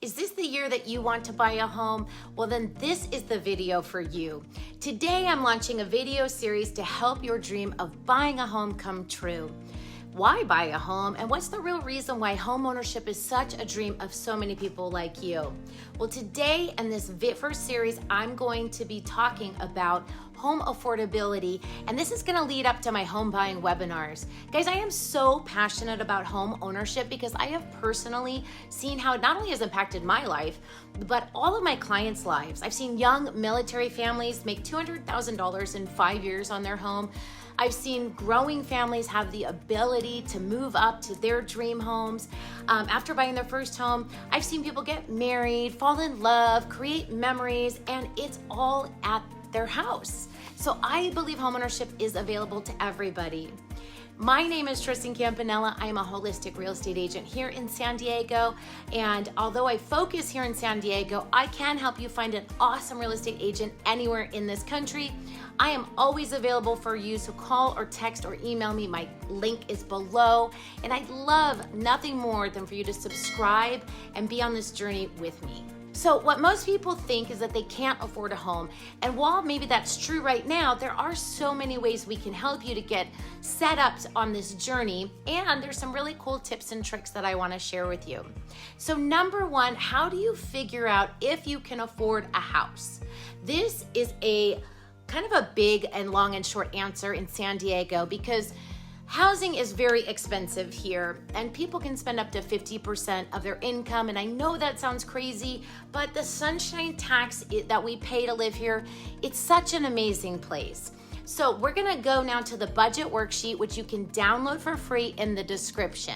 Is this the year that you want to buy a home? Well, then this is the video for you. Today, I'm launching a video series to help your dream of buying a home come true. Why buy a home, and what's the real reason why home ownership is such a dream of so many people like you? Well, today in this first series, I'm going to be talking about home affordability, and this is going to lead up to my home buying webinars. Guys, I am so passionate about home ownership because I have personally seen how it not only has impacted my life, but all of my clients' lives. I've seen young military families make $200,000 in 5 years on their home. I've seen growing families have the ability to move up to their dream homes after buying their first home. I've seen people get married, fall in love, create memories, and it's all at their house. So I believe homeownership is available to everybody. My name is Tristen Campanella. I am a holistic real estate agent here in San Diego. And although I focus here in San Diego, I can help you find an awesome real estate agent anywhere in this country. I am always available for you, so call or text or email me. My link is below. And I'd love nothing more than for you to subscribe and be on this journey with me. So what most people think is that they can't afford a home. And while maybe that's true right now, there are so many ways we can help you to get set up on this journey. And there's some really cool tips and tricks that I want to share with you. So number one, how do you figure out if you can afford a house? This is a kind of a big and long and short answer in San Diego because housing is very expensive here, and people can spend up to 50% of their income. And I know that sounds crazy, but the sunshine tax that we pay to live here, it's such an amazing place. So we're gonna go now to the budget worksheet, which you can download for free in the description.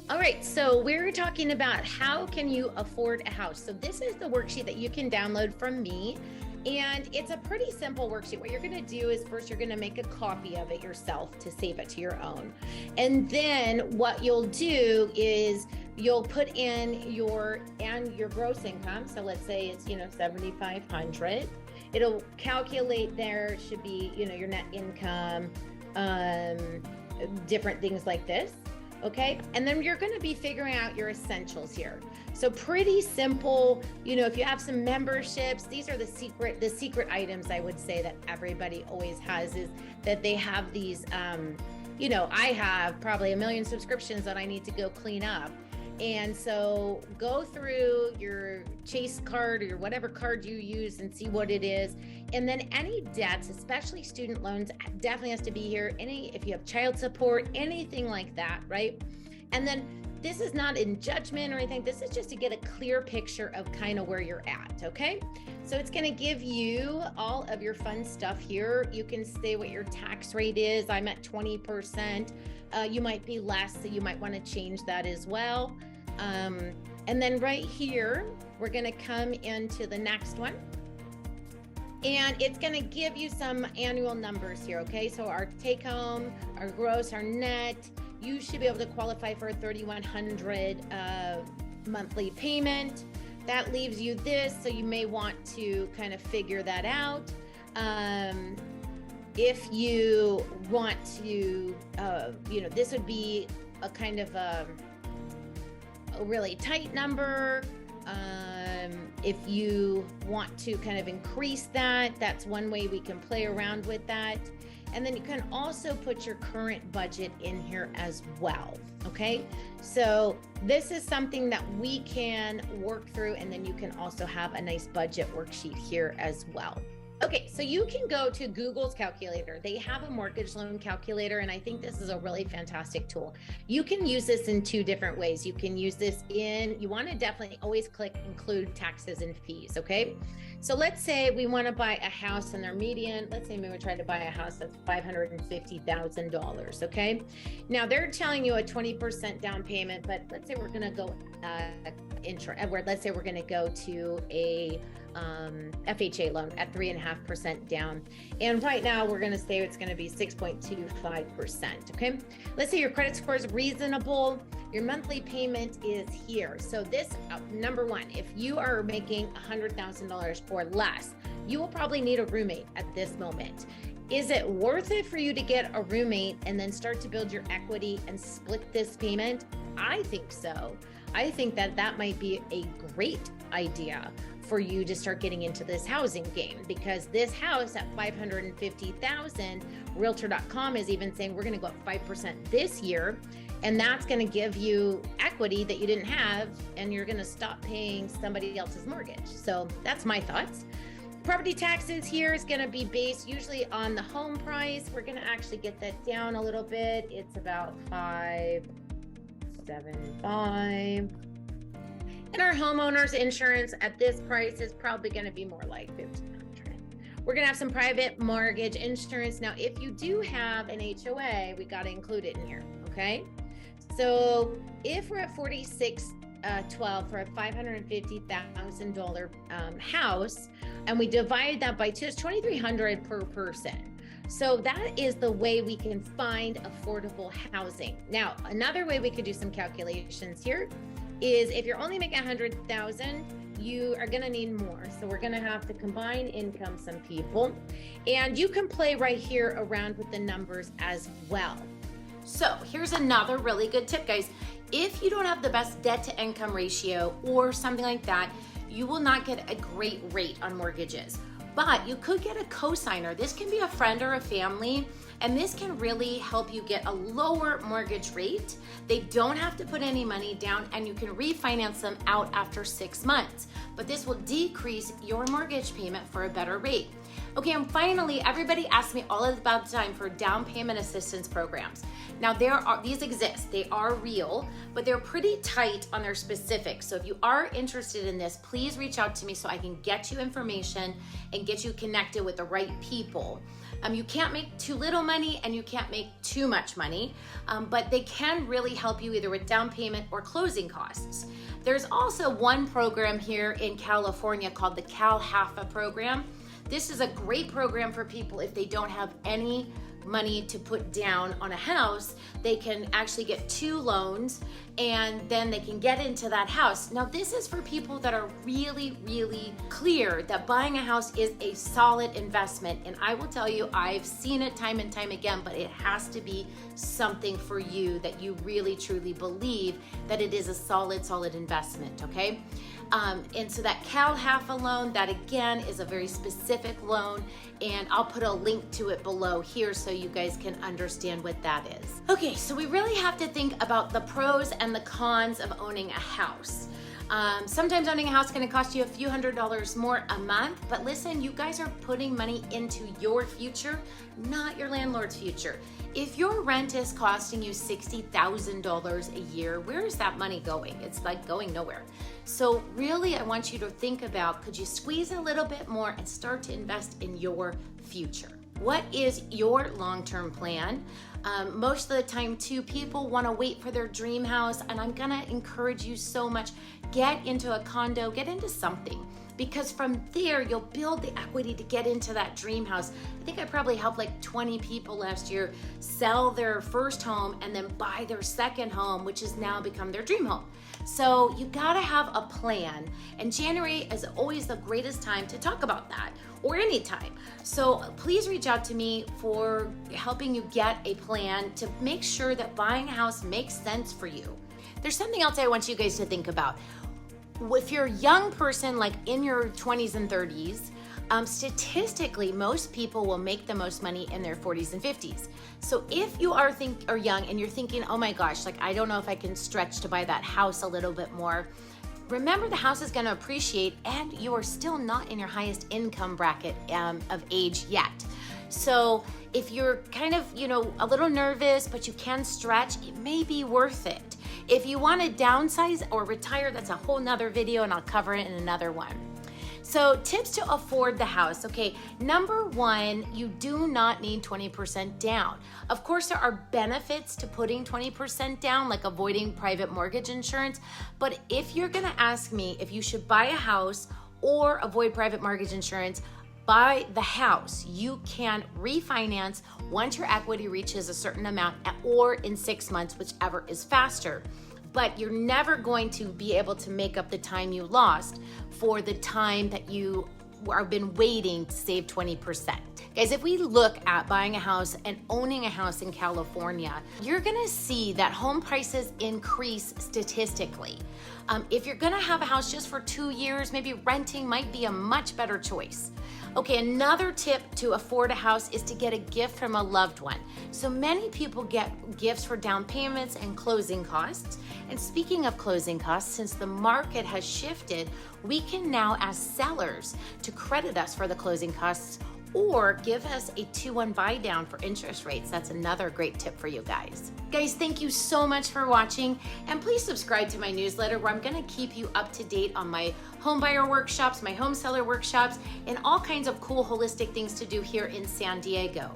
All right, so we're talking about how can you afford a house. So this is the worksheet that you can download from me. And it's a pretty simple worksheet. What you're gonna do is first you're gonna make a copy of it yourself to save it to your own. And then what you'll do is you'll put in your gross income. So let's say it's, $7,500. It'll calculate there should be, your net income, different things like this. Okay, and then you're going to be figuring out your essentials here. So pretty simple. If you have some memberships, these are the secret items I would say that everybody always has, is that they have these, I have probably 1 million subscriptions that I need to go clean up. And so go through your Chase card or your whatever card you use and see what it is. And then any debts, especially student loans, definitely has to be here. If you have child support, anything like that, right? And then this is not in judgment or anything. This is just to get a clear picture of kind of where you're at, okay? So it's gonna give you all of your fun stuff here. You can say what your tax rate is. I'm at 20%. You might be less, so you might wanna change that as well. And then right here, we're gonna come into the next one. And it's gonna give you some annual numbers here, okay? So our take home, our gross, our net, you should be able to qualify for a $3,100 monthly payment. That leaves you this, so you may want to kind of figure that out. If you want to, this would be a kind of a really tight number. If you want to kind of increase that, that's one way we can play around with that. And then you can also put your current budget in here as well, okay? So this is something that we can work through, and then you can also have a nice budget worksheet here as well. Okay, so you can go to Google's calculator. They have a mortgage loan calculator, and I think this is a really fantastic tool. You can use this in two different ways. You can use this you want to definitely always click include taxes and fees, okay? So let's say we want to buy a house and their median, let's say we would try to buy a house that's $550,000, okay? Now they're telling you a 20% down payment, but let's say we're going to go let's say we're going to go to a FHA loan at 3.5% down. And right now we're going to say it's going to be 6.25%. Okay. Let's say your credit score is reasonable. Your monthly payment is here. So this, number one, if you are making $100,000 or less, you will probably need a roommate at this moment. Is it worth it for you to get a roommate and then start to build your equity and split this payment? I think so. I think that that might be a great idea for you to start getting into this housing game, because this house at $550,000, Realtor.com is even saying we're going to go up 5% this year, and that's going to give you equity that you didn't have, and you're going to stop paying somebody else's mortgage. So that's my thoughts. Property taxes here is going to be based usually on the home price. We're going to actually get that down a little bit. It's about $575. And our homeowners insurance at this price is probably going to be more like $1,500. We're going to have some private mortgage insurance. Now, if you do have an HOA, we got to include it in here. Okay. So if we're at 4612 for a $550,000 house, and we divide that by 2, it's $2,300 per person. So that is the way we can find affordable housing. Now, another way we could do some calculations here is if you're only making $100,000, you are going to need more. So we're going to have to combine income some people, and you can play right here around with the numbers as well. So here's another really good tip, guys. If you don't have the best debt to income ratio or something like that, you will not get a great rate on mortgages, but you could get a cosigner. This can be a friend or a family, and this can really help you get a lower mortgage rate. They don't have to put any money down, and you can refinance them out after 6 months, but this will decrease your mortgage payment for a better rate. Okay, and finally, everybody asks me all about the time for down payment assistance programs. Now, these exist, they are real, but they're pretty tight on their specifics. So if you are interested in this, please reach out to me so I can get you information and get you connected with the right people. You can't make too little money and you can't make too much money, but they can really help you either with down payment or closing costs. There's also one program here in California called the Cal HAFA program. This is a great program for people if they don't have any money to put down on a house. They can actually get 2 loans, and then they can get into that house. Now, this is for people that are really, really clear that buying a house is a solid investment. And I will tell you, I've seen it time and time again, but it has to be something for you that you really, truly believe that it is a solid investment, okay? And so that Cal HAFA loan, that again is a very specific loan, and I'll put a link to it below here so you guys can understand what that is. Okay, so we really have to think about the pros and the cons of owning a house. Sometimes owning a house is going to cost you a few $100s more a month, but listen, you guys are putting money into your future, not your landlord's future. If your rent is costing you $60,000 a year, where is that money going? It's like going nowhere. So really, I want you to think about, could you squeeze a little bit more and start to invest in your future? What is your long-term plan? Most of the time too, people want to wait for their dream house, and I'm gonna encourage you so much, get into a condo, get into something, because from there you'll build the equity to get into that dream house. I think I probably helped like 20 people last year sell their first home and then buy their second home, which has now become their dream home. So you gotta have a plan, and January is always the greatest time to talk about that, or any time. So please reach out to me for helping you get a plan to make sure that buying a house makes sense for you. There's something else I want you guys to think about. If you're a young person, like in your 20s and 30s, statistically, most people will make the most money in their 40s and 50s. So if you are young and you're thinking, oh my gosh, like I don't know if I can stretch to buy that house a little bit more, remember the house is going to appreciate, and you are still not in your highest income bracket of age yet. So if you're kind of, a little nervous, but you can stretch, it may be worth it. If you want to downsize or retire, that's a whole nother video, and I'll cover it in another one. So tips to afford the house. Okay, number 1, you do not need 20% down. Of course, there are benefits to putting 20% down, like avoiding private mortgage insurance. But if you're gonna ask me if you should buy a house or avoid private mortgage insurance, buy the house. You can refinance once your equity reaches a certain amount, or in 6 months, whichever is faster. But you're never going to be able to make up the time you lost for the time that you have been waiting to save 20%. Guys, if we look at buying a house and owning a house in California, you're gonna see that home prices increase statistically. If you're gonna have a house just for 2 years, maybe renting might be a much better choice. Okay, another tip to afford a house is to get a gift from a loved one. So many people get gifts for down payments and closing costs. And speaking of closing costs, since the market has shifted, we can now ask sellers to credit us for the closing costs or give us a 2-1 buy down for interest rates. That's another great tip for you guys. Guys, thank you so much for watching, and please subscribe to my newsletter where I'm gonna keep you up to date on my home buyer workshops, my home seller workshops, and all kinds of cool holistic things to do here in San Diego.